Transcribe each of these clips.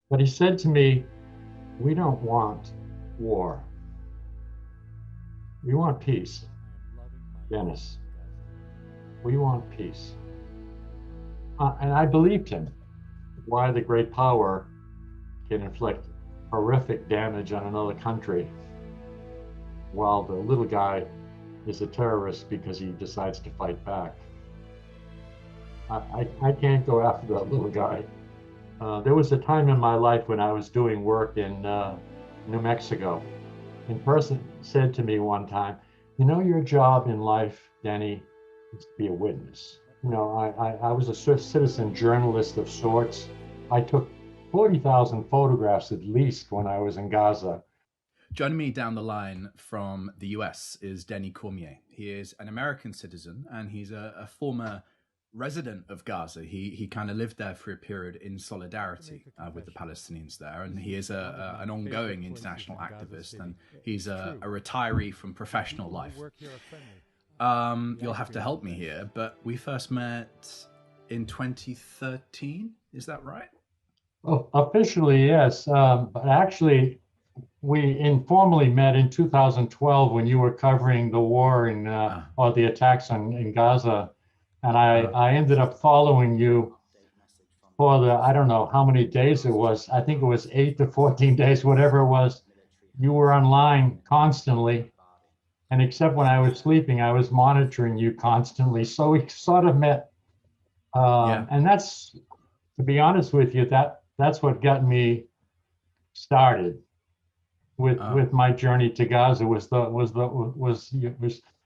But he said to me, we don't want war. We want peace, Dennis. We want peace. And I believed him. Why the great power can inflict horrific damage on another country while the little guy is a terrorist because he decides to fight back. I can't go after that little guy. There was a time in my life when I was doing work in New Mexico. And a person said to me one time, you know, your job in life, Denny, is to be a witness. You know, I was a citizen journalist of sorts. I took 40,000 photographs at least when I was in Gaza. Joining me down the line from the US is Denny Cormier. He is an American citizen and he's a former resident of Gaza. He kind of lived there for a period in solidarity with the Palestinians there, and he is an ongoing international activist, and he's a retiree from professional life. You'll have to help me here, but we first met in 2013. Is that right? Oh, officially, yes. But actually, we informally met in 2012 when you were covering the war or the attacks in Gaza. And I ended up following you for I don't know how many days it was. I think it was 8 to 14 days, whatever it was. You were online constantly. And except when I was sleeping, I was monitoring you constantly. So we sort of met. And that's, to be honest with you, that's what got me started with my journey to Gaza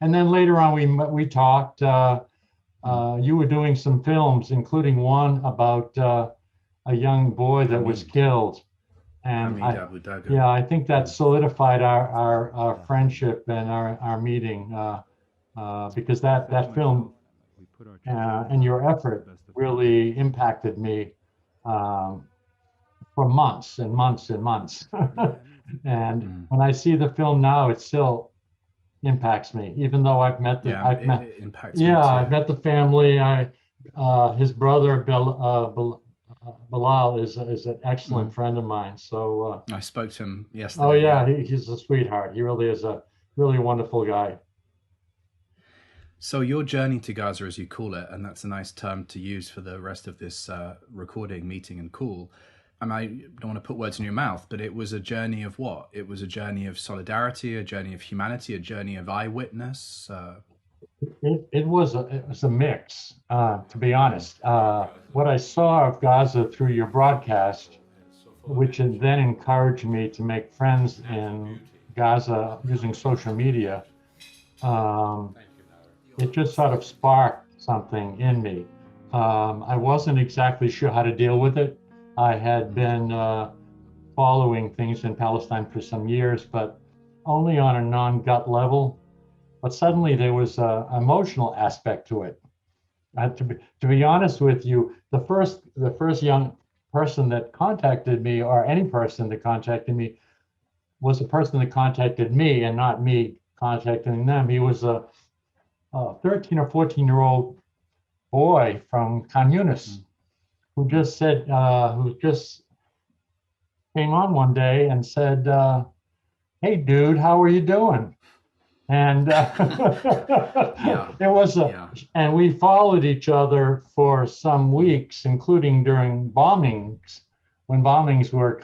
and then later on we talked. You were doing some films, including one about a young boy that was killed, and I think that solidified our friendship and our meeting because that film and your effort really impacted me for months and months and months. And when I see the film now, it still impacts me, even though I've met the family. His brother Bilal is an excellent friend of mine. So I spoke to him yesterday. Oh yeah, he's a sweetheart. He really is a really wonderful guy. So your journey to Gaza, as you call it, and that's a nice term to use for the rest of this recording, meeting, and call. I don't want to put words in your mouth, but it was a journey of what? It was a journey of solidarity, a journey of humanity, a journey of eyewitness. It was a mix, to be honest. What I saw of Gaza through your broadcast, which then encouraged me to make friends in Gaza using social media, it just sort of sparked something in me. I wasn't exactly sure how to deal with it. I had been following things in Palestine for some years, but only on a non-gut level. But suddenly there was an emotional aspect to it. To be honest with you, the first young person that contacted me, or any person that contacted me, was a person that contacted me and not me contacting them. He was a 13 or 14-year-old boy from Khan Yunis who just came on one day and said, "Hey, dude, how are you doing?" And and we followed each other for some weeks, including during bombings, when bombings were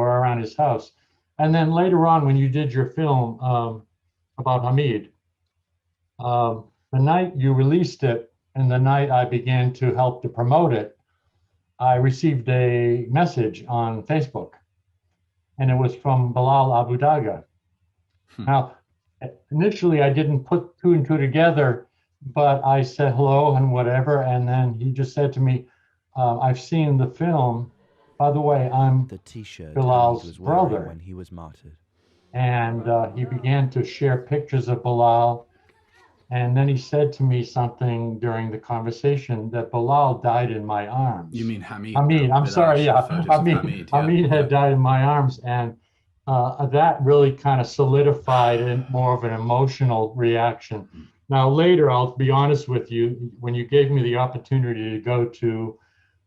around his house. And then later on, when you did your film about Hamid, the night you released it and the night I began to help to promote it, I received a message on Facebook, and it was from Bilal Abu Daga. Now, initially, I didn't put two and two together, but I said hello and whatever, and then he just said to me, "I've seen the film. By the way, I'm Bilal's brother." When he was martyred. And he began to share pictures of Bilal. And then he said to me something during the conversation that Bilal died in my arms. You mean Hamid? Hamid, I'm sorry, yeah. Hamid had died in my arms. And that really kind of solidified in more of an emotional reaction. Now, later, I'll be honest with you, when you gave me the opportunity to go to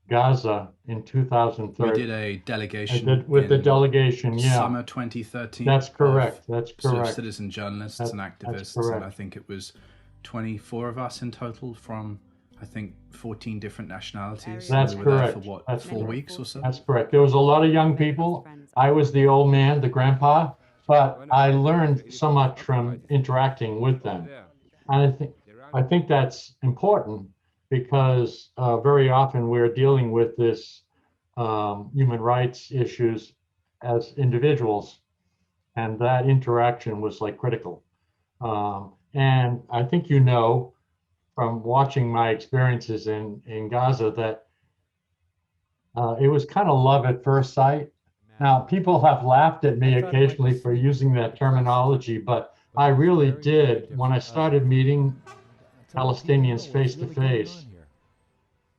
Gaza in We 2013. did a I delegation did with the in delegation. Yeah, summer 2013 that's of correct. That's sort of correct. citizen journalists That, and that's activists, and I correct. think it was 24 of us in total from, I think, 14 different nationalities, and That's we were there for correct. what, That's four correct. weeks or so. That's correct. There was a lot of young people. I was the old man, the grandpa, but I learned so much from interacting with them. And I think that's important because very often we're dealing with this human rights issues as individuals, and that interaction was like critical. And I think you know from watching my experiences in Gaza that it was kind of love at first sight. Now, people have laughed at me occasionally for using that terminology, but I really did when I started meeting Palestinians face to face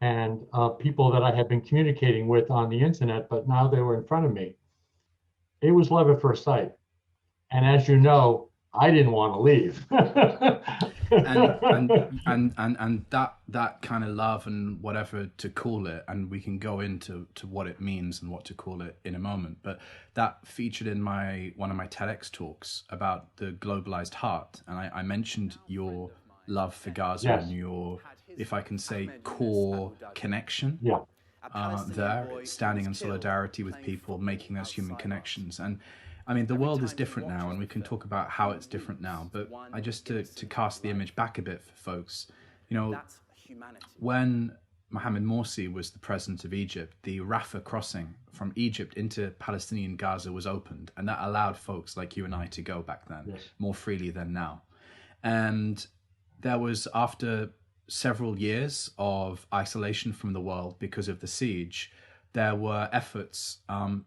and people that I had been communicating with on the internet, but now they were in front of me. It was love at first sight. And as you know, I didn't want to leave. And that kind of love and whatever to call it, and we can go into what it means and what to call it in a moment, but that featured in my one of my TEDx talks about the globalized heart, and I mentioned your love for Gaza Yes. and your, if I can say, core connection Yeah. there, standing in solidarity with people, making those human connections. And I mean, the world is different now, and we can talk about how it's different now. But I just to cast the image back a bit for folks, you know, when Mohamed Morsi was the president of Egypt, the Rafah crossing from Egypt into Palestinian Gaza was opened, and that allowed folks like you and I to go back then Yes. more freely than now. And there was, after several years of isolation from the world because of the siege, there were efforts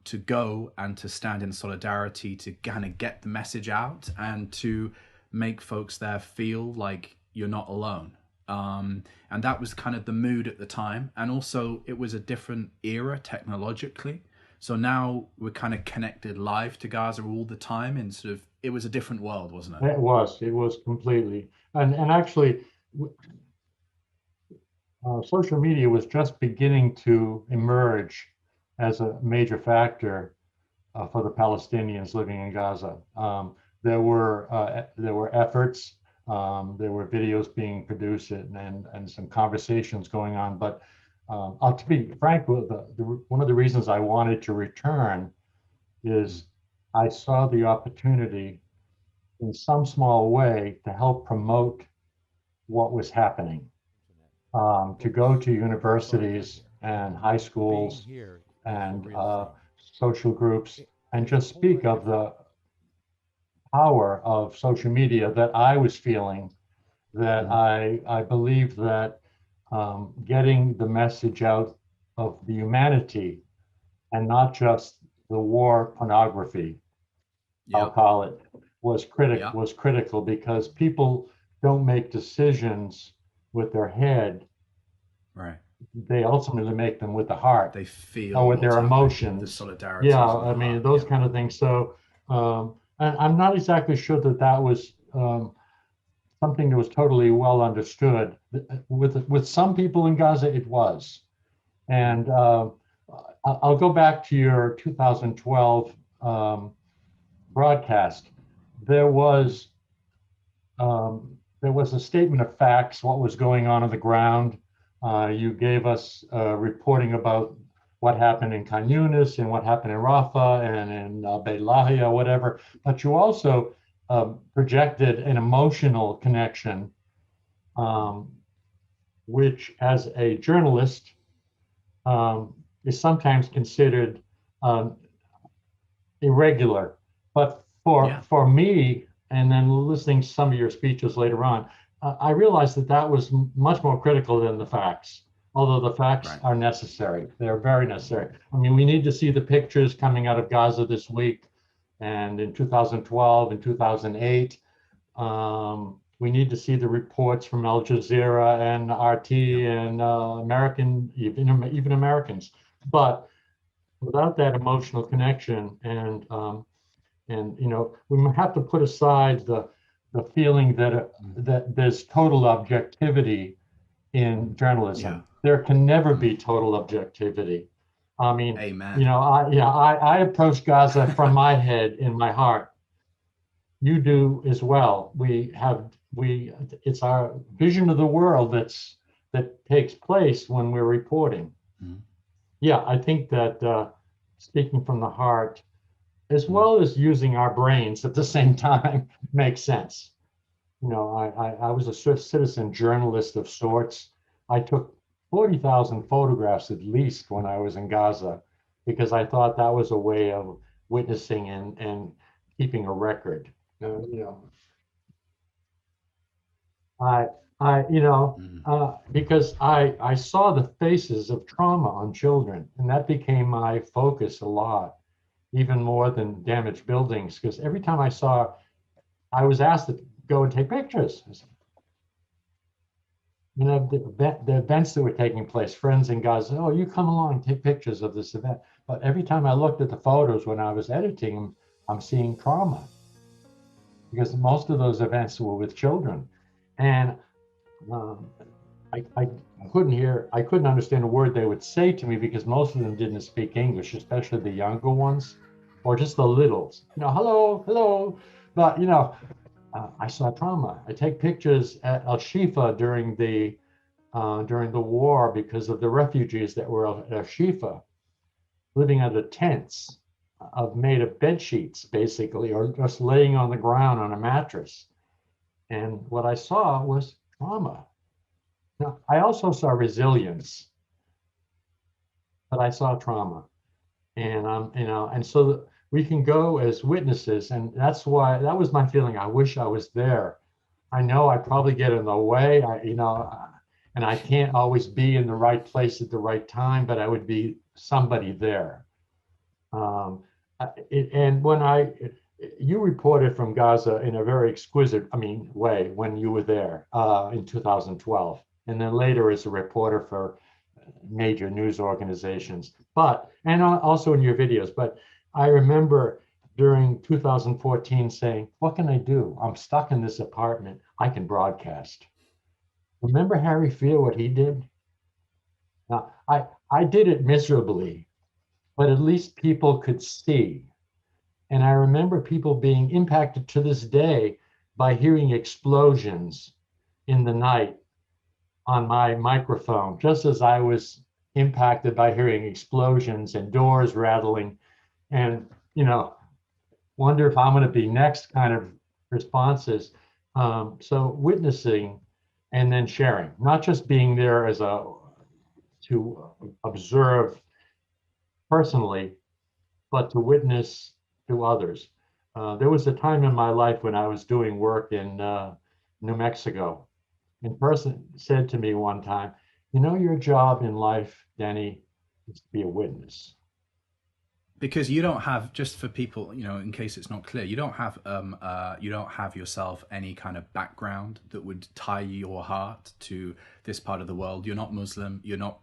to go and to stand in solidarity to kind of get the message out and to make folks there feel like you're not alone. And that was kind of the mood at the time. And also, it was a different era technologically. So now we're kind of connected live to Gaza all the time, and sort of, it was a different world, wasn't it? It was completely. And actually, social media was just beginning to emerge as a major factor for the Palestinians living in Gaza. There were efforts, there were videos being produced, and some conversations going on. But to be frank, one of the reasons I wanted to return is I saw the opportunity in some small way to help promote what was happening, to go to universities and high schools and social groups and just speak of the power of social media that I was feeling, that I believe that getting the message out of the humanity and not just the war pornography, I'll Yeah. call it, Yeah. was critical because people don't make decisions with their head. Right. They ultimately make them with the heart They feel or with what's their happening. The emotions. Yeah, solidarities in the I mean heart. those Yeah. kind of things. So, and I'm not exactly sure that that was something that was totally well understood. With some people in Gaza, it was. And I'll go back to your 2012 broadcast. There was there was a statement of facts, what was going on the ground. You gave us reporting about what happened in Khan Yunis and what happened in Rafah and in Beit Lahia, whatever. But you also projected an emotional connection, um, which, as a journalist, is sometimes considered um, irregular. But Yeah. for me, and then listening to some of your speeches later on, I realized that that was much more critical than the facts. Although the facts Right. are necessary, they're very necessary. I mean, we need to see the pictures coming out of Gaza this week, and in 2012 and 2008. We need to see the reports from Al Jazeera and RT Yeah. and American, even Americans. But without that emotional connection and we have to put aside the feeling that that there's total objectivity in journalism. Yeah. there can never be total objectivity. I mean, Amen. I approach Gaza from my head in my heart. You do as well. It's our vision of the world that takes place when we're reporting. Mm. Yeah, I think that speaking from the heart, as Mm. well as using our brains at the same time, makes sense. I was a citizen journalist of sorts. I took 40,000 photographs at least when I was in Gaza because I thought that was a way of witnessing and keeping a record. Uh, you know, I, Mm. because I saw the faces of trauma on children, and that became my focus a lot, even more than damaged buildings. Because every time I was asked to go and take pictures. The events that were taking place, friends in Gaza, oh, you come along, take pictures of this event. But every time I looked at the photos when I was editing them, I'm seeing trauma because most of those events were with children. And um, I I couldn't understand a word they would say to me because most of them didn't speak English, especially the younger ones or just the littles. Hello, hello. But, I saw trauma. I take pictures at Al Shifa during the war because of the refugees that were at Shifa living under tents made of bed sheets, basically, or just laying on the ground on a mattress. And what I saw was trauma. Now, I also saw resilience, but I saw trauma. And so we can go as witnesses. And that was my feeling. I wish I was there. I know I probably get in the way. And I can't always be in the right place at the right time, but I would be somebody there. Um, and you reported from Gaza in a very exquisite, way when you were there in 2012, and then later as a reporter for major news organizations. And also in your videos. But I remember during 2014 saying, "What can I do? I'm stuck in this apartment. I can broadcast." Remember Harry Fear, what he did? Now, I did it miserably, but at least people could see. And I remember people being impacted to this day by hearing explosions in the night on my microphone, just as I was impacted by hearing explosions and doors rattling. And, wonder if I'm going to be next kind of responses. So witnessing and then sharing, not just being there to observe personally, but to witness to others. There was a time in my life when I was doing work in New Mexico, and a person said to me one time, your job in life, Denny, is to be a witness. Because you don't have, just for people, in case it's not clear, you don't have yourself any kind of background that would tie your heart to this part of the world. You're not Muslim, you're not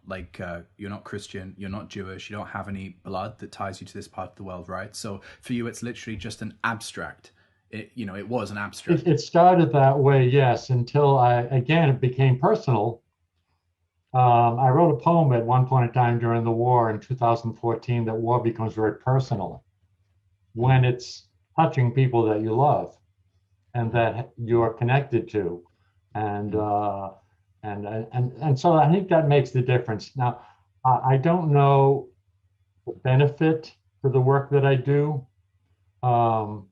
you're not Christian, you're not Jewish, you don't have any blood that ties you to this part of the world, right? So for you it's literally just an abstract. It was an abstract. It started that way, yes, until it became personal. I wrote a poem at one point in time during the war in 2014 that war becomes very personal when it's touching people that you love and that you're connected to. And so I think that makes the difference. Now, I don't know the benefit to the work that I do, um,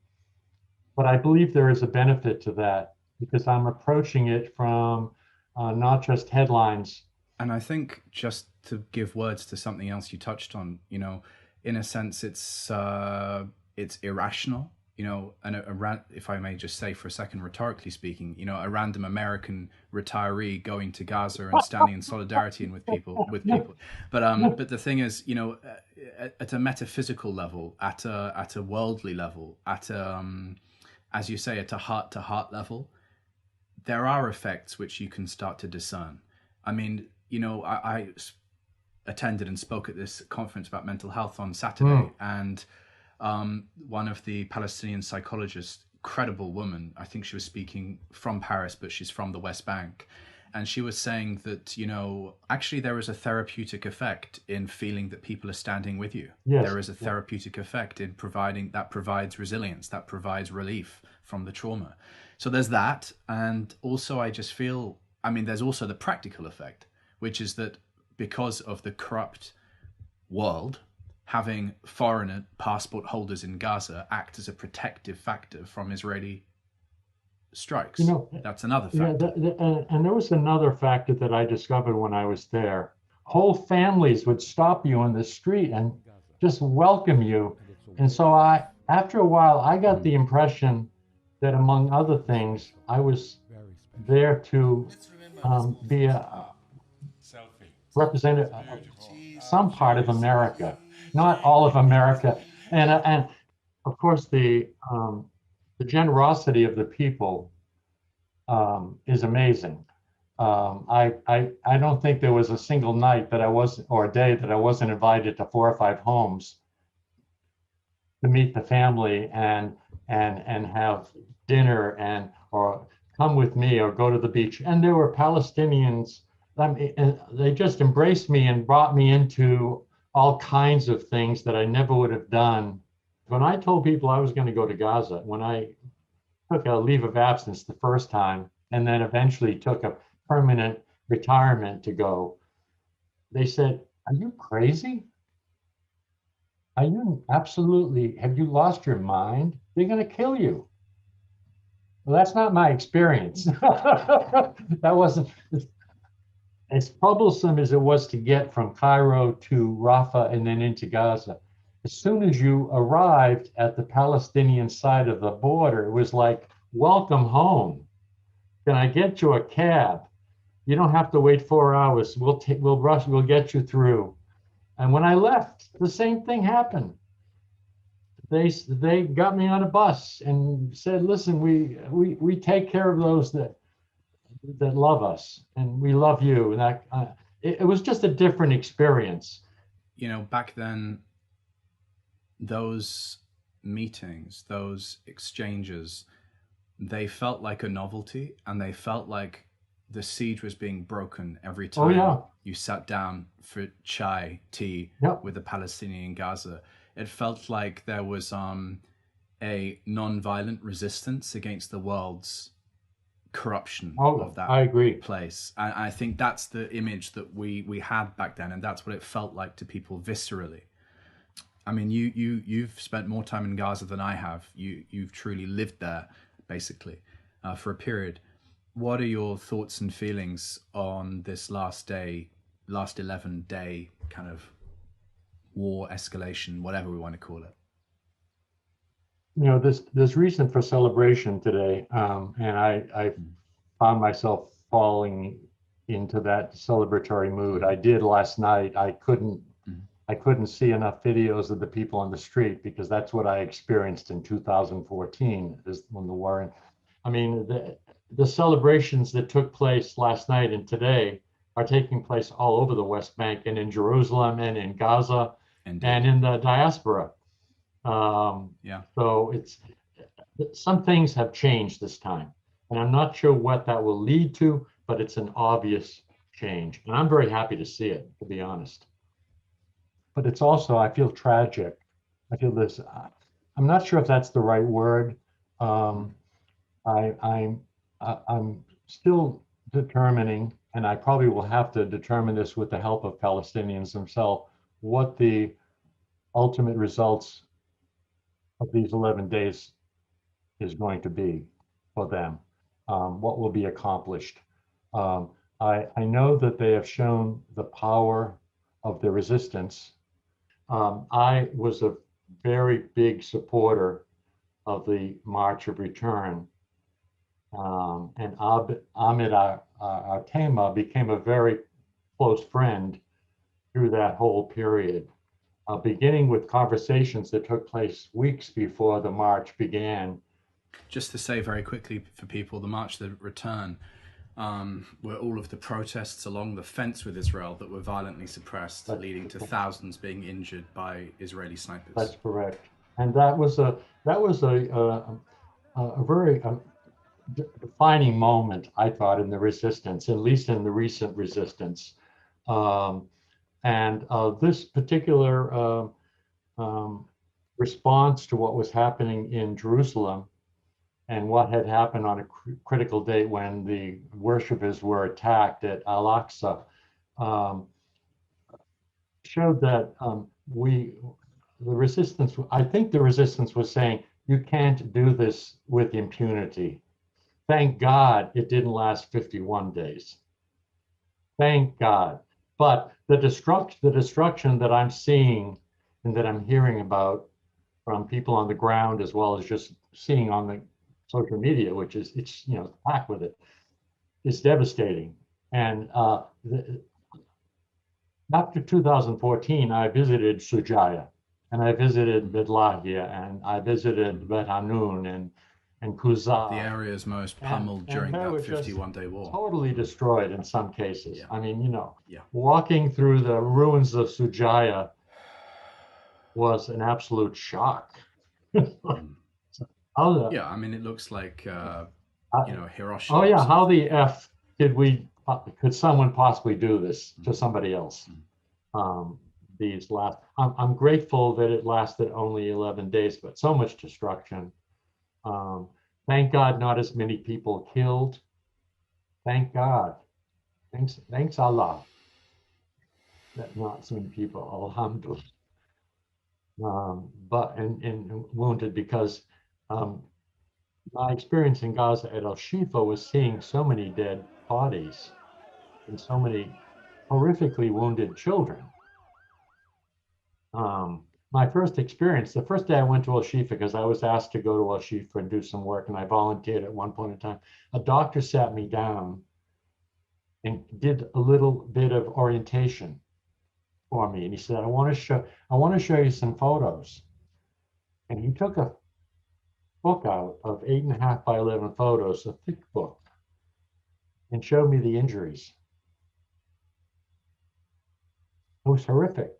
but I believe there is a benefit to that because I'm approaching it from not just headlines. And I think, just to give words to something else you touched on, in a sense, it's irrational. And if I may just say for a second, rhetorically speaking, a random American retiree going to Gaza and standing in solidarity and with people. But the thing is, at a metaphysical level, at a worldly level, as you say, at a heart to heart level, there are effects which you can start to discern. I mean, I attended and spoke at this conference about mental health on Saturday, and one of the Palestinian psychologists, incredible woman, I think she was speaking from Paris, but she's from the West Bank, and she was saying that, actually there is a therapeutic effect in feeling that people are standing with you. Yes. There is a therapeutic effect in provides resilience, that provides relief from the trauma. So there's that. And also I just feel, there's also the practical effect, which is that because of the corrupt world, having foreign passport holders in Gaza act as a protective factor from Israeli strikes. That's another factor. And there was another factor that I discovered when I was there. Whole families would stop you on the street and just welcome you. And so after a while, I got the impression that, among other things, I was there to be a representative, some part of America, not all of America. And of course, the generosity of the people is amazing. I don't think there was a single night that or a day that I wasn't invited to 4 or 5 homes to meet the family and have dinner or come with me or go to the beach. And there were Palestinians. They just embraced me and brought me into all kinds of things that I never would have done. When I told people I was going to go to Gaza, when I took a leave of absence the first time, and then eventually took a permanent retirement to go, they said, "Are you crazy? Have you lost your mind? They're going to kill you." Well, that's not my experience. That wasn't as troublesome as it was to get from Cairo to Rafah and then into Gaza. As soon as you arrived at the Palestinian side of the border, it was like, "Welcome home. Can I get you a cab? You don't have to wait 4 hours. We'll get you through." And when I left, the same thing happened. They got me on a bus and said, "Listen, we take care of those that love us, and we love you." And it was just a different experience. Back then, those meetings, those exchanges, they felt like a novelty, and they felt like the siege was being broken every time you sat down for tea with a Palestinian in Gaza. It felt like there was a non-violent resistance against the world's corruption of that I agree. place. And I think that's the image that we had back then, and that's what it felt like to people viscerally. You've spent more time in Gaza than I have. You've truly lived there, basically, for a period. What are your thoughts and feelings on this last 11-day kind of war escalation, whatever we want to call it? There's reason for celebration today, and I found myself falling into that celebratory mood. I did last night. I couldn't see enough videos of the people on the street, because that's what I experienced in 2014, is when the war. The celebrations that took place last night and today are taking place all over the West Bank and in Jerusalem and in Gaza and in the diaspora. So some things have changed this time, and I'm not sure what that will lead to, but it's an obvious change, and I'm very happy to see it, to be honest. But it's also, I feel tragic. I feel this. I'm not sure if that's the right word. I'm still determining, and I probably will have to determine this with the help of Palestinians themselves, what the ultimate results of these 11 days is going to be for them, what will be accomplished. I know that they have shown the power of the resistance. I was a very big supporter of the March of Return. And Ahmed Artema became a very close friend through that whole period, beginning with conversations that took place weeks before the march began. Just to say very quickly for people, the March of the Return were all of the protests along the fence with Israel that were violently suppressed, leading to thousands being injured by Israeli snipers. That's correct. And that was a very defining moment, I thought, in the resistance, at least in the recent resistance. Um, and this particular response to what was happening in Jerusalem and what had happened on a critical date when the worshippers were attacked at Al-Aqsa um, showed that the resistance, I think the resistance was saying, you can't do this with impunity. Thank God it didn't last 51 days. Thank God. But the destruction that I'm seeing and that I'm hearing about from people on the ground, as well as just seeing on the social media, which is, it's, packed with it, is devastating. And after 2014, I visited Sujaya, and I visited Bidlahia, and I visited Bet Hanun and Kuzah. The areas most pummeled during that 51-day war. Totally destroyed in some cases. Yeah. I mean, walking through the ruins of Sujaya was an absolute shock. Yeah, I mean, it looks like, Hiroshima. Oh yeah, how the F could someone possibly do this to somebody else? I'm grateful that it lasted only 11 days, but so much destruction. Thank God not as many people killed. Thank God. Thanks Allah that not so many people, alhamdulillah, but and wounded, because my experience in Gaza at Al Shifa was seeing so many dead bodies and so many horrifically wounded children. My first experience, the first day I went to Al Shifa, because I was asked to go to Al Shifa and do some work, and I volunteered at one point in time, a doctor sat me down and did a little bit of orientation for me. And he said, I want to show you some photos. And he took a book out of 8.5 by 11 photos, a thick book, and showed me the injuries. It was horrific.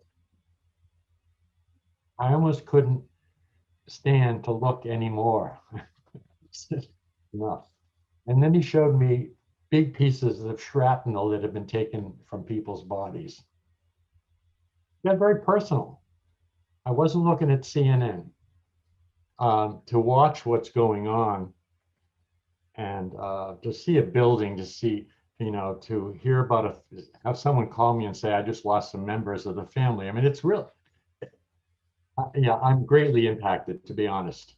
I almost couldn't stand to look anymore. Enough. And then he showed me big pieces of shrapnel that had been taken from people's bodies. It got very personal. I wasn't looking at CNN to watch what's going on, and to see a building, to hear about have someone call me and say, I just lost some members of the family. I mean, it's real. Yeah, I'm greatly impacted, to be honest.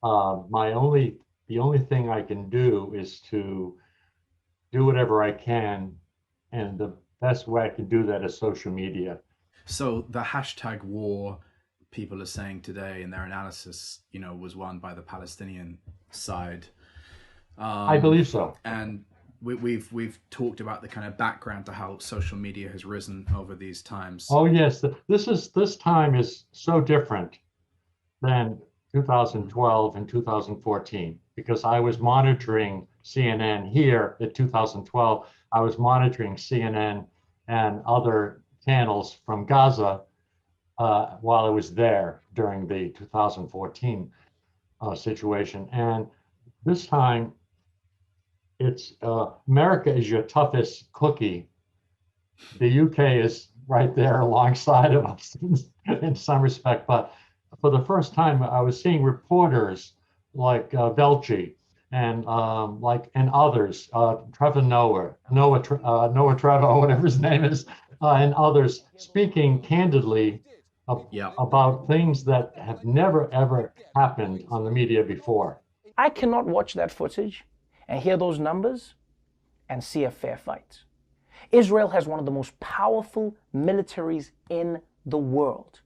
The only thing I can do is to do whatever I can, and the best way I can do that is social media. So the hashtag war, people are saying today in their analysis, was won by the Palestinian side. I believe so. And we've talked about the kind of background to how social media has risen over these times. Oh yes, this time is so different than 2012 and 2014, because I was monitoring CNN here in 2012. I was monitoring CNN and other channels from Gaza while I was there during the 2014 situation. And this time, it's America is your toughest cookie. The UK is right there alongside of us in some respect. But for the first time, I was seeing reporters like Velchi and others, Trevor Noah Trevor, whatever his name is, and others speaking candidly about things that have never ever happened on the media before. I cannot watch that footage and hear those numbers and see a fair fight. Israel has one of the most powerful militaries in the world.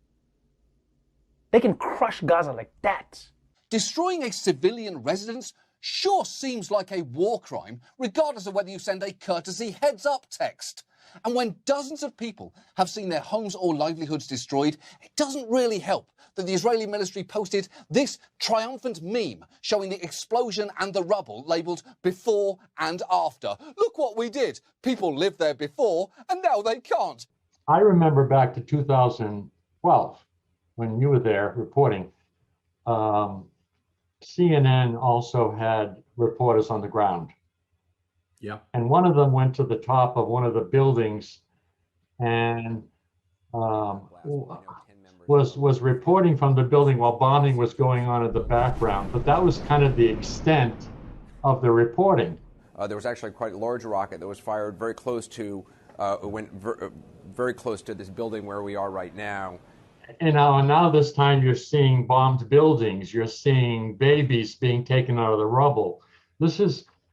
They can crush Gaza like that. Destroying a civilian residence sure seems like a war crime, regardless of whether you send a courtesy heads-up text. And when dozens of people have seen their homes or livelihoods destroyed, it doesn't really help that the Israeli military posted this triumphant meme showing the explosion and the rubble labelled before and after. Look what we did. People lived there before and now they can't. I remember back to 2012 when you were there reporting. CNN also had reporters on the ground. Yeah. And one of them went to the top of one of the buildings and was reporting from the building while bombing was going on in the background. But that was kind of the extent of the reporting. There was actually quite a large rocket that was fired very close to, very close to this building where we are right now. And now this time you're seeing bombed buildings. You're seeing babies being taken out of the rubble.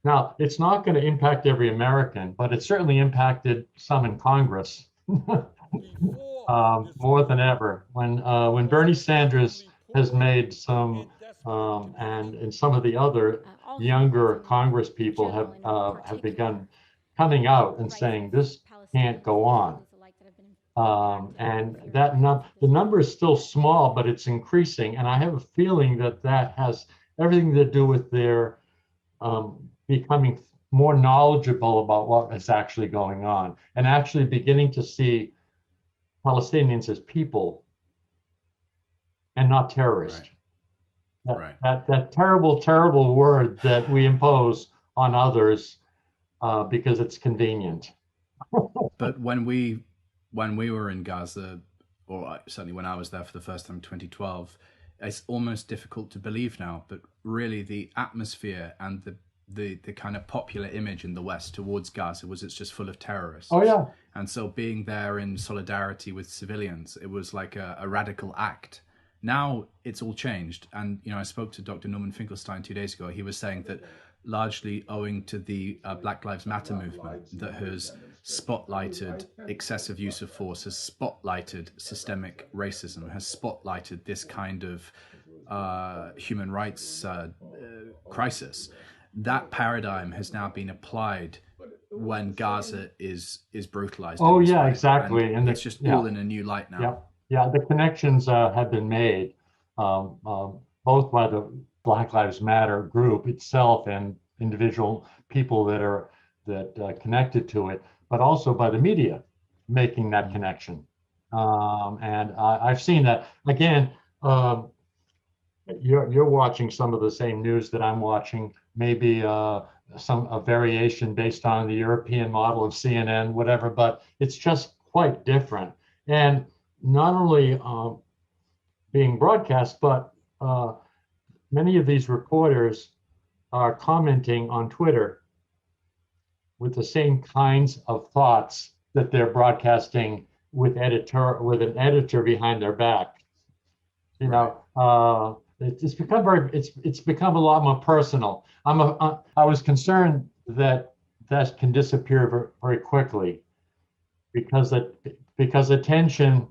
Now, it's not going to impact every American, but it certainly impacted some in Congress more than ever. When Bernie Sanders has made some, and some of the other younger Congress people have begun coming out and saying this can't go on. And the number is still small, but it's increasing. And I have a feeling that has everything to do with their becoming more knowledgeable about what is actually going on and actually beginning to see Palestinians as people and not terrorists. Right. That terrible, terrible word that we impose on others because it's convenient. But when we were in Gaza, or certainly when I was there for the first time in 2012, it's almost difficult to believe now, but really the atmosphere and the kind of popular image in the West towards Gaza was it's just full of terrorists. Oh, yeah. And so being there in solidarity with civilians, it was like a radical act. Now it's all changed. And, I spoke to Dr. Norman Finkelstein 2 days ago. He was saying that largely owing to the Black Lives Matter movement that has spotlighted excessive use of force, has spotlighted systemic racism, has spotlighted this kind of human rights crisis. That paradigm has now been applied when Gaza is brutalized. Oh, yeah, exactly. And it's just all in a new light now. Yeah, the connections have been made both by the Black Lives Matter group itself and individual people that connected to it, but also by the media making that connection. And I've seen that again. You're watching some of the same news that I'm watching. Maybe a variation based on the European model of CNN, whatever. But it's just quite different. And not only being broadcast, but many of these reporters are commenting on Twitter with the same kinds of thoughts that they're broadcasting with an editor behind their back. It's become a lot more personal. I was concerned that can disappear very quickly because attention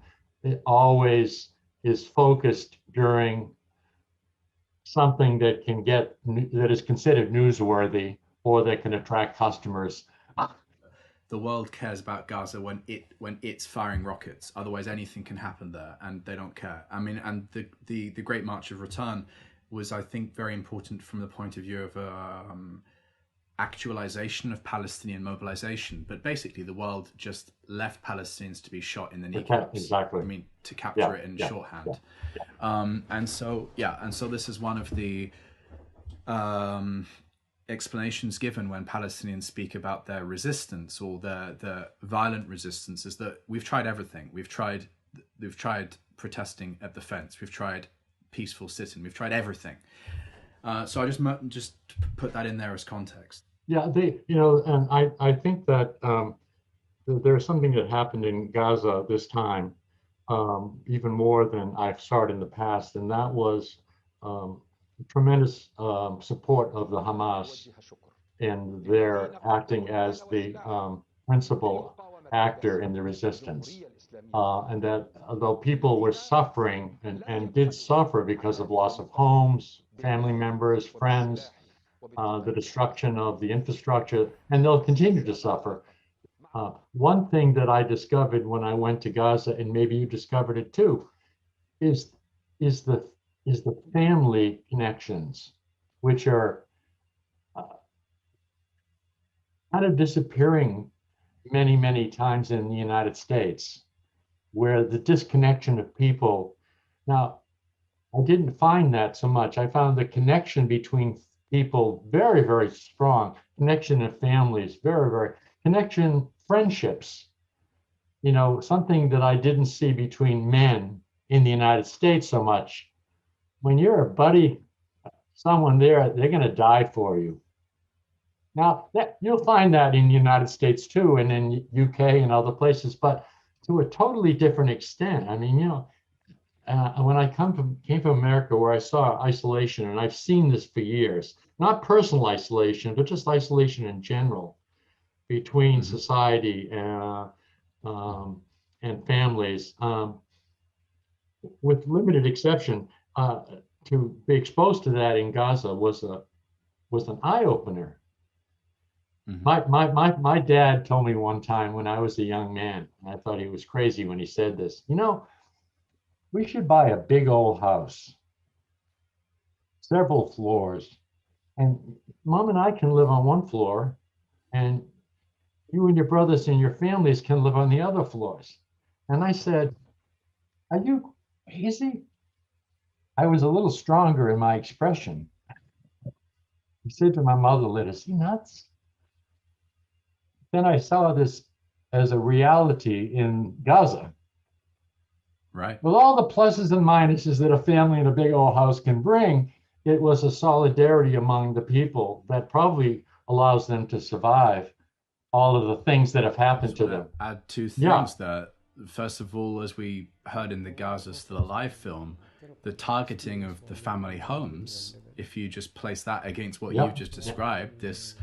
always is focused during something that is considered newsworthy or that can attract customers. The world cares about Gaza when it's firing rockets. Otherwise, anything can happen there, and they don't care. I mean, and the Great March of Return was, I think, very important from the point of view of actualization of Palestinian mobilization. But basically, the world just left Palestinians to be shot in the kneecaps. Exactly. I mean, to capture it in shorthand. And so this is one of the explanations given when Palestinians speak about their resistance or their violent resistance is that we've tried everything. We've tried protesting at the fence. We've tried peaceful sitting. We've tried everything. So I just put that in there as context. Yeah, and I think that there's something that happened in Gaza this time, even more than I've saw in the past, and that was tremendous support of the Hamas in their acting as the principal actor in the resistance. And that although people were suffering and did suffer because of loss of homes, family members, friends, the destruction of the infrastructure, and they'll continue to suffer. One thing that I discovered when I went to Gaza, and maybe you discovered it too, is the family connections, which are kind of disappearing many, many times in the United States, where the disconnection of people. Now, I didn't find that so much. I found the connection between people very, very strong. Connection in families, very, very connection, friendships. You know, something that I didn't see between men in the United States so much. When you're a buddy, someone there, they're going to die for you. Now, you'll find that in the United States too, and in UK and other places, but to a totally different extent. I mean, you know, when I came from America, where I saw isolation, and I've seen this for years, not personal isolation, but just isolation in general between society and families, with limited exception. To be exposed to that in Gaza was an eye opener. My dad told me one time when I was a young man, and I thought he was crazy when he said this, you know, we should buy a big old house, several floors, and mom and I can live on one floor, and you and your brothers and your families can live on the other floors. And I said, are you crazy? I was a little stronger in my expression. I said to my mother later, is he nuts? Then I saw this as a reality in Gaza. Right. With all the pluses and minuses that a family in a big old house can bring, it was a solidarity among the people that probably allows them to survive all of the things that have happened to them. Add two things there. First of all, as we heard in the Gaza Still Alive film, the targeting of the family homes, if you just place that against what you've just described, this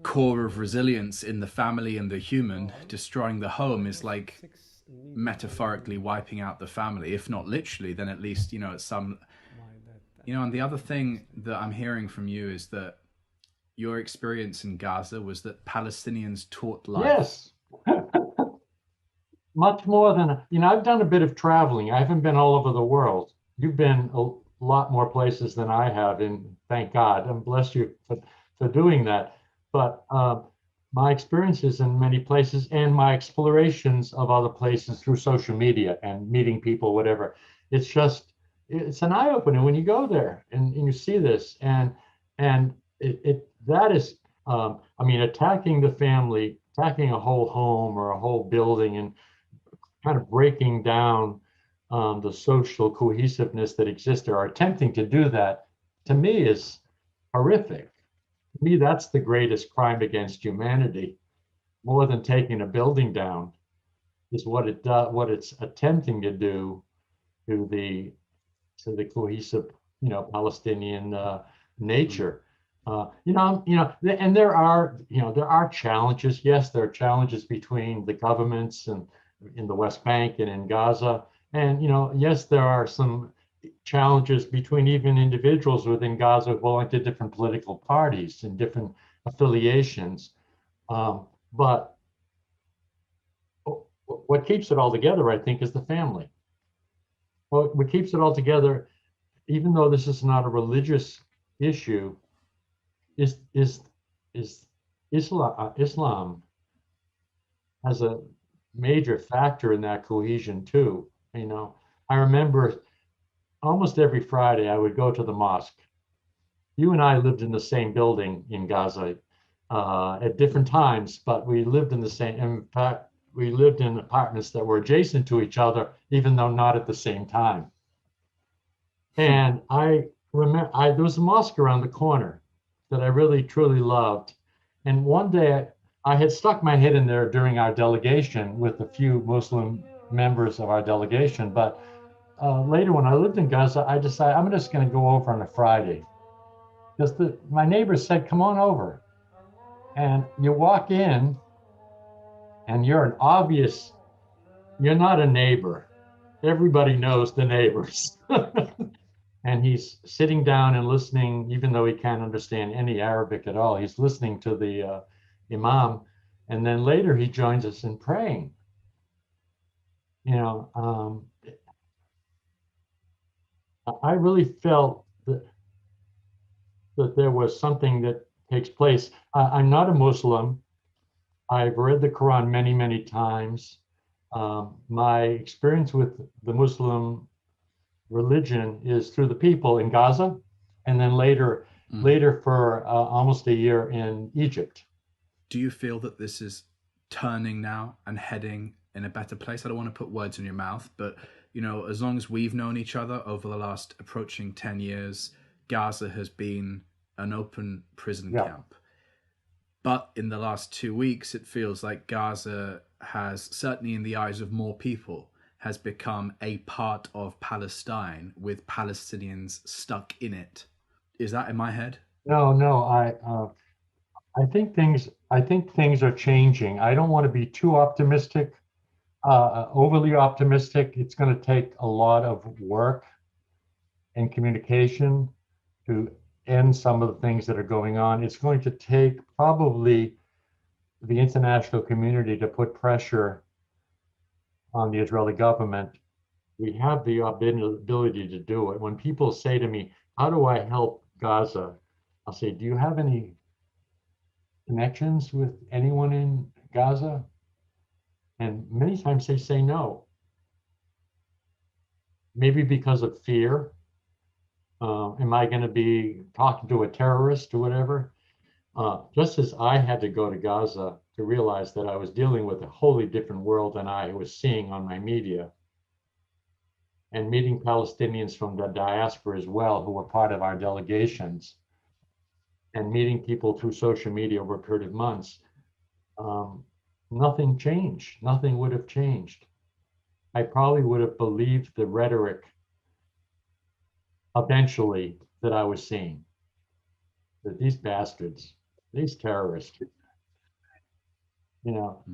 core of resilience in the family and the human, destroying the home is like metaphorically wiping out the family, if not literally, then at least, you know, at some, you know. And the other thing that I'm hearing from you is that your experience in Gaza was that Palestinians taught life. Yes. Much more than, you know, I've done a bit of traveling. I haven't been all over the world. You've been a lot more places than I have, and thank God, and bless you for doing that. But my experiences in many places and my explorations of other places through social media and meeting people, whatever, it's just, it's an eye opener when you go there and you see this. And that is, I mean, attacking the family, attacking a whole home or a whole building, and kind of breaking down the social cohesiveness that exists there, or attempting to do that, to me is horrific. To me, that's the greatest crime against humanity, more than taking a building down, is what it does, what it's attempting to do to the cohesive, you know, Palestinian nature. And there are challenges. Yes, there are challenges between the governments and in the West Bank and in Gaza, and yes, there are some challenges between even individuals within Gaza who belong to different political parties and different affiliations. But what keeps it all together, I think, is the family. What keeps it all together, even though this is not a religious issue, is Islam. Islam has a major factor in that cohesion too. I remember almost every Friday I would go to the mosque. You and I lived in the same building in Gaza at different times, but we lived in the same. In fact, we lived in apartments that were adjacent to each other, even though not at the same time. And I remember there was a mosque around the corner that I really truly loved. And one day I had stuck my head in there during our delegation with a few Muslim members of our delegation. But later, when I lived in Gaza, I decided I'm just going to go over on a Friday, because my neighbors said, "Come on over." And you walk in, and you're not a neighbor. Everybody knows the neighbors. And he's sitting down and listening, even though he can't understand any Arabic at all. He's listening to the imam, and then later he joins us in praying. I really felt that there was something that takes place. I'm not a Muslim. I've read the Quran many, many times. My experience with the Muslim religion is through the people in Gaza, and then later for almost a year in Egypt. Do you feel that this is turning now and heading in a better place? I don't want to put words in your mouth, but as long as we've known each other over the last approaching 10 years, Gaza has been an open prison camp. But in the last 2 weeks, it feels like Gaza has, certainly in the eyes of more people, has become a part of Palestine with Palestinians stuck in it. Is that in my head? No, I think things are changing. I don't want to be too optimistic, overly optimistic. It's going to take a lot of work and communication to end some of the things that are going on. It's going to take probably the international community to put pressure on the Israeli government. We have the ability to do it. When people say to me, how do I help Gaza? I'll say, do you have any connections with anyone in Gaza? And many times they say no. Maybe because of fear. Am I going to be talking to a terrorist or whatever? Just as I had to go to Gaza to realize that I was dealing with a wholly different world than I was seeing on my media, and meeting Palestinians from the diaspora as well, who were part of our delegations, and meeting people through social media over a period of months, nothing changed. Nothing would have changed. I probably would have believed the rhetoric eventually that I was seeing, that these bastards, these terrorists,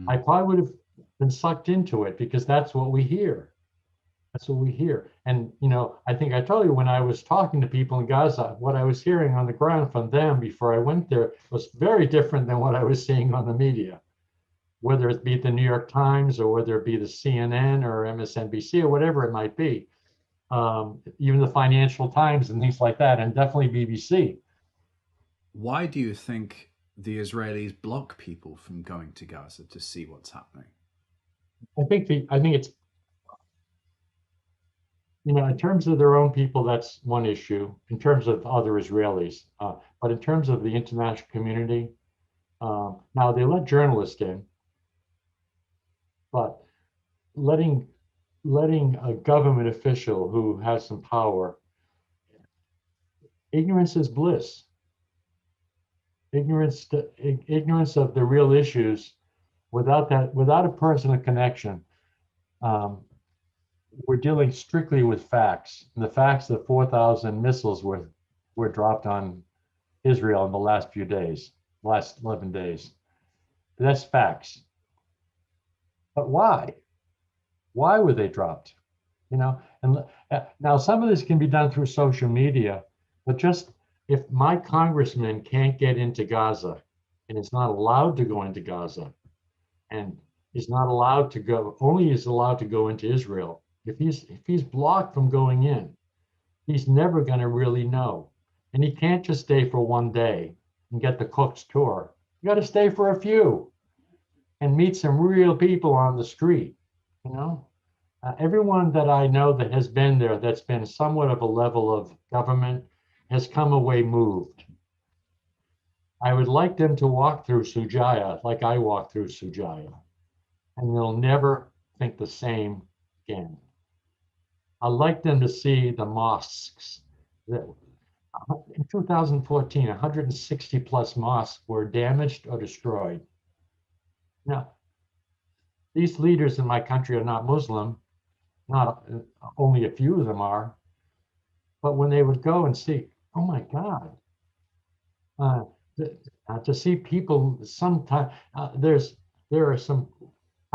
I probably would have been sucked into it because that's what we hear. That's what we hear. And, I think I told you when I was talking to people in Gaza, what I was hearing on the ground from them before I went there was very different than what I was seeing on the media, whether it be the New York Times or whether it be the CNN or MSNBC or whatever it might be, even the Financial Times and things like that, and definitely BBC. Why do you think the Israelis block people from going to Gaza to see what's happening? I think it's, in terms of their own people, that's one issue. In terms of other Israelis, but in terms of the international community, now they let journalists in, but letting a government official who has some power, ignorance is bliss. Ignorance of the real issues, without a personal connection. We're dealing strictly with facts. And the facts that 4,000 missiles were dropped on Israel in the last few days, last 11 days. That's facts. But why? Why were they dropped? And now some of this can be done through social media, but just if my congressman can't get into Gaza and is not allowed to go into Gaza and is not allowed to go, only is allowed to go into Israel, if he's blocked from going in, he's never going to really know. And he can't just stay for one day and get the cook's tour. You got to stay for a few and meet some real people on the street. Everyone that I know that has been there, that's been somewhat of a level of government, has come away moved. I would like them to walk through Sujaya like I walked through Sujaya, and they'll never think the same again. I'd like them to see the mosques. In 2014, 160 plus mosques were damaged or destroyed. Now, these leaders in my country are not Muslim, not only a few of them are, but when they would go and see, oh my God, to see people sometimes, there are some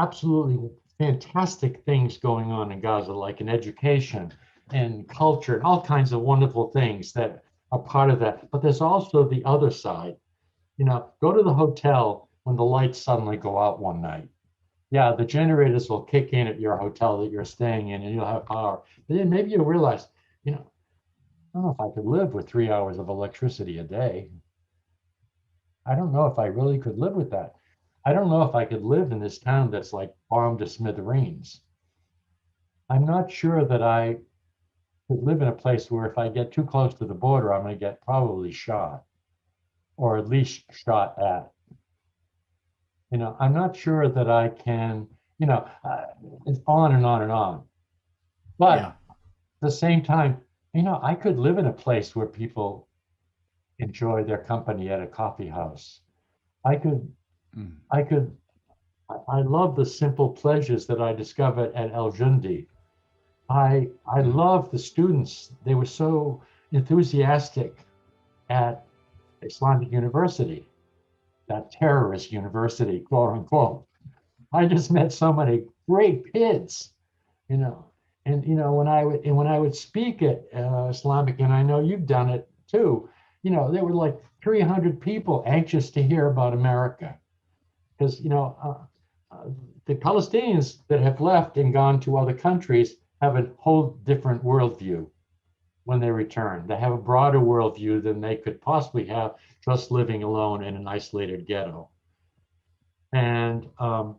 absolutely fantastic things going on in Gaza, like in education and culture and all kinds of wonderful things that are part of that. But there's also the other side. Go to the hotel when the lights suddenly go out one night. Yeah, the generators will kick in at your hotel that you're staying in and you'll have power. But then maybe you'll realize, I don't know if I could live with 3 hours of electricity a day. I don't know if I really could live with that. I don't know if I could live in this town that's like bombed to smithereens. I'm not sure that I could live in a place where if I get too close to the border, I'm going to get probably shot, or at least shot at. I'm not sure that I can, it's on and on and on. But Yeah. at the same time, I could live in a place where people enjoy their company at a coffee house. I love the simple pleasures that I discovered at El Jundi. I love the students. They were so enthusiastic at Islamic University, that terrorist university, quote unquote. I just met so many great kids, and when I would speak at Islamic, and I know you've done it too, there were like 300 people anxious to hear about America, because the Palestinians that have left and gone to other countries have a whole different worldview when they return. They have a broader worldview than they could possibly have just living alone in an isolated ghetto. And the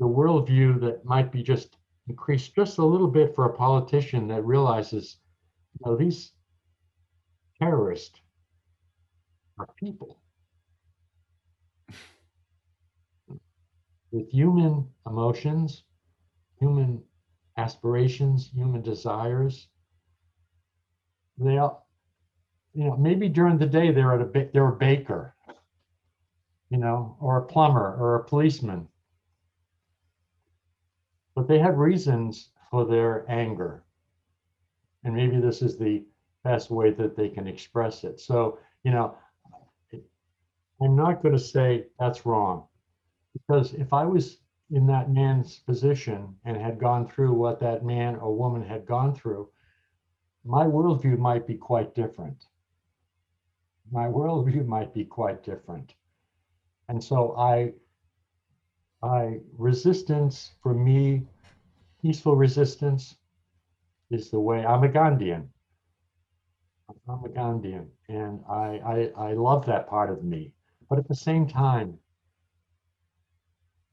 worldview that might be just increased just a little bit for a politician that realizes, these terrorists are people with human emotions, human aspirations, human desires. They all, maybe during the day they're a baker, or a plumber or a policeman. But they have reasons for their anger. And maybe this is the best way that they can express it. So, I'm not going to say that's wrong, because if I was in that man's position and had gone through what that man or woman had gone through, my worldview might be quite different. And so resistance for me, peaceful resistance is the way. I'm a Gandhian, and I love that part of me. But at the same time,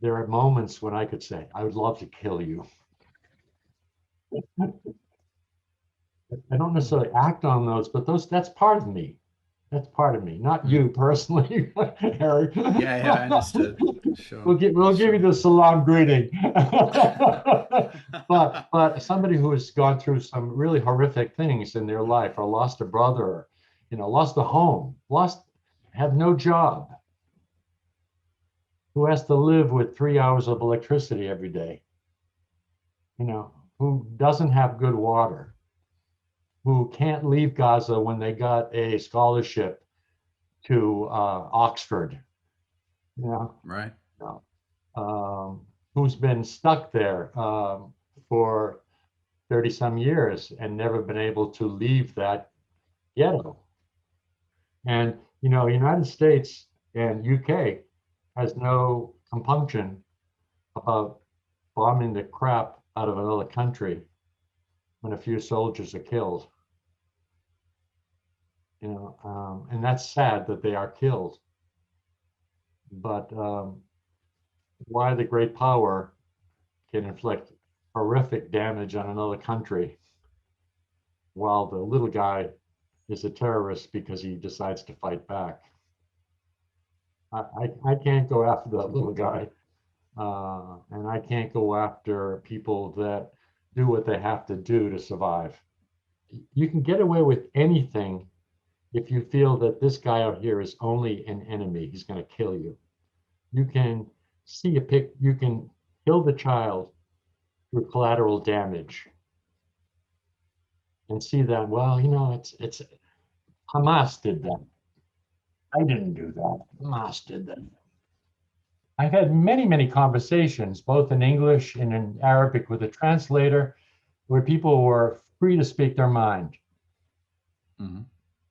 there are moments when I could say, I would love to kill you. I don't necessarily act on those, but that's part of me. That's part of me, not you personally, Eric. Yeah, I understood. Sure. We'll give you the salam greeting. but somebody who has gone through some really horrific things in their life, or lost a brother, lost a home, have no job, who has to live with 3 hours of electricity every day, who doesn't have good water, who can't leave Gaza when they got a scholarship to Oxford, Right. Who's been stuck there for 30 some years and never been able to leave that ghetto. And, United States and UK has no compunction about bombing the crap out of another country when a few soldiers are killed. And that's sad that they are killed. But why the great power can inflict horrific damage on another country while the little guy is a terrorist because he decides to fight back. I can't go after that little guy. And I can't go after people that do what they have to do to survive. You can get away with anything if you feel that this guy out here is only an enemy. He's going to kill you. You can you can kill the child through collateral damage and see that, well, it's Hamas did that. I didn't do that. Hamas did that. I've had many, many conversations, both in English and in Arabic with a translator, where people were free to speak their mind. Mm-hmm.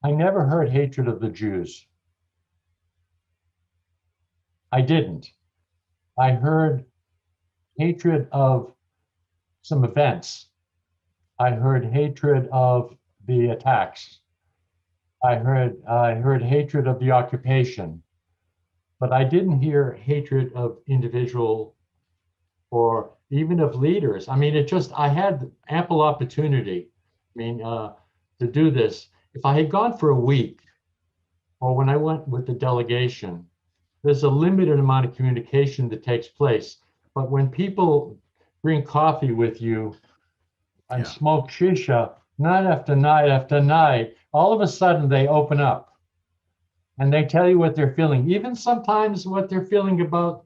I never heard hatred of the Jews. I didn't. I heard hatred of some events. I heard hatred of the attacks. I heard hatred of the occupation, but I didn't hear hatred of individual or even of leaders. I mean, I had ample opportunity mean, to do this. If I had gone for a week, or when I went with the delegation, there's a limited amount of communication that takes place. But when people bring coffee with you and smoke shisha night after night after night, all of a sudden they open up and they tell you what they're feeling, even sometimes what they're feeling about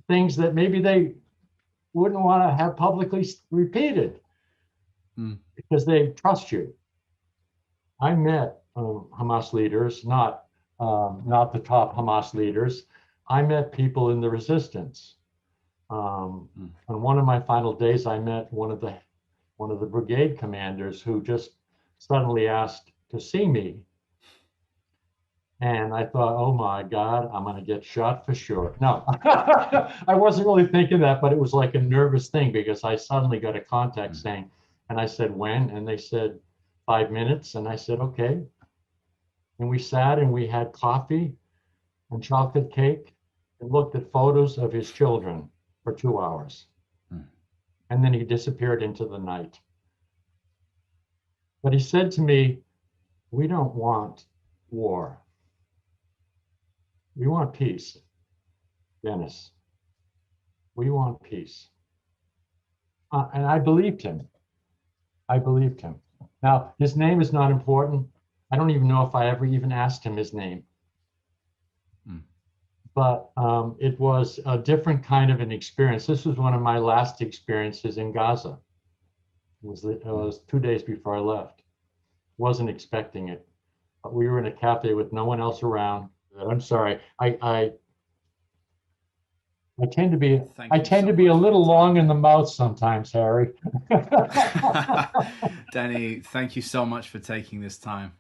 things that maybe they wouldn't want to have publicly repeated because they trust you. I met Hamas leaders, not the top Hamas leaders. I met people in the resistance. On one of my final days, I met one of the brigade commanders who just suddenly asked to see me. And I thought, oh my God, I'm going to get shot for sure. No, I wasn't really thinking that, but it was like a nervous thing because I suddenly got a contact saying, and I said, when? And they said, 5 minutes. And I said, okay. And we sat and we had coffee and chocolate cake and looked at photos of his children for 2 hours. And then he disappeared into the night. But he said to me, we don't want war. We want peace, Dennis. We want peace. And I believed him. I believed him. Now, his name is not important. I don't even know if I ever even asked him his name. But it was a different kind of an experience. This was one of my last experiences in Gaza. It was 2 days before I left. Wasn't expecting it. But we were in a cafe with no one else around. I'm sorry. I tend to be a little long in the mouth sometimes, Harry. Denny, thank you so much for taking this time.